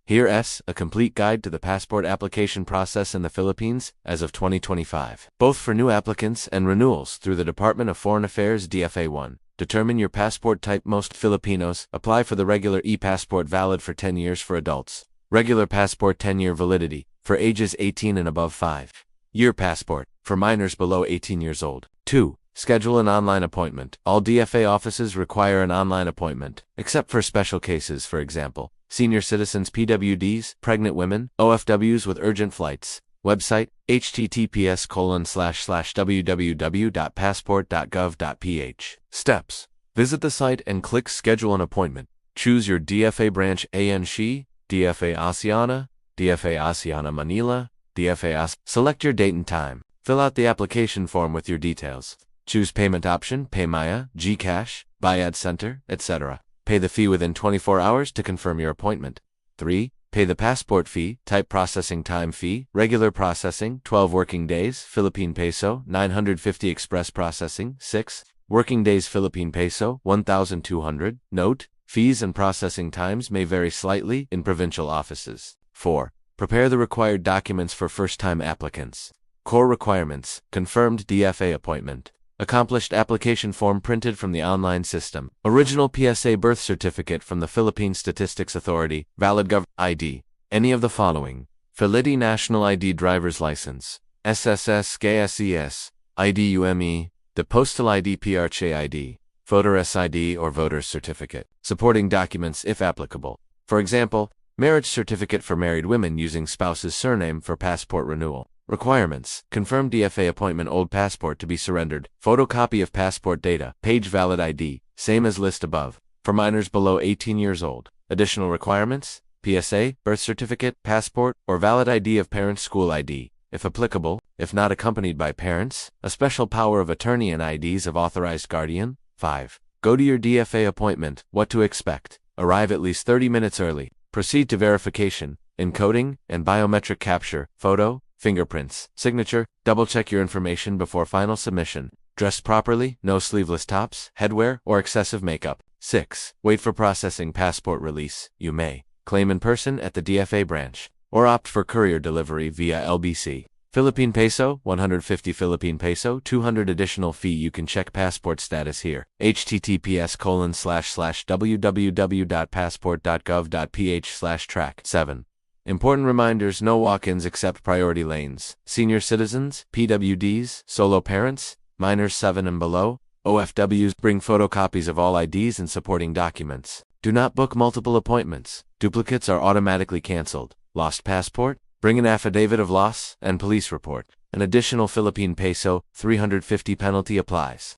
Here S, a complete guide to the passport application process in the Philippines as of 2025, both for new applicants and renewals through the Department of Foreign Affairs DFA-1. Determine your passport type. Most Filipinos apply for the regular e-passport valid for 10 years for adults. Regular passport 10-year validity for ages 18 and above 5-year passport for minors below 18 years old. 2. Schedule an online appointment. All DFA offices require an online appointment, except for special cases, for example, senior citizens, PWDs, pregnant women, OFWs with urgent flights. Website, https://www.passport.gov.ph. Steps. Visit the site and click Schedule an appointment. Choose your DFA branch ANSI, DFA Asiana, DFA Asiana Manila, DFA AS. Select your date and time. Fill out the application form with your details. Choose payment option, PayMaya, GCash, Bayad Center, etc. Pay the fee within 24 hours to confirm your appointment. 3. Pay the passport fee, type processing time fee, regular processing, 12 working days, Philippine peso, 950 express processing, 6. Working days Philippine peso, 1,200. Note, fees and processing times may vary slightly in provincial offices. 4. Prepare the required documents for first-time applicants. Core requirements, confirmed DFA appointment. Accomplished application form printed from the online system. Original PSA birth certificate from the Philippine Statistics Authority. Valid Gov. ID. Any of the following. Phility National ID Driver's License. SSS KSES. IDUME. The Postal ID PRCH ID. Voter SID or Voter's Certificate. Supporting documents if applicable. For example, marriage certificate for married women using spouse's surname for passport renewal. Requirements. Confirmed DFA appointment. Old passport to be surrendered. Photocopy of passport data. Page valid ID. Same as list above. For minors below 18 years old. Additional requirements. PSA, birth certificate, passport, or valid ID of parents' school ID. If applicable, if not accompanied by parents, a special power of attorney and IDs of authorized guardian. 5. Go to your DFA appointment. What to expect. Arrive at least 30 minutes early. Proceed to verification, encoding, and biometric capture. Photo, fingerprints, signature. Double-check your information before final submission. Dress properly, no sleeveless tops, headwear, or excessive makeup. 6. Wait for processing passport release. You may claim in person at the DFA branch, or opt for courier delivery via LBC. Philippine peso, 150 Philippine peso, 200 additional fee. You can check passport status here. https://www.passport.gov.ph/track. 7. Important reminders. No walk-ins except priority lanes. Senior citizens, PWDs, solo parents, minors 7 and below, OFWs. Bring photocopies of all IDs and supporting documents. Do not book multiple appointments. Duplicates are automatically canceled. Lost passport? Bring an affidavit of loss and police report. An additional Philippine peso, 350 penalty applies.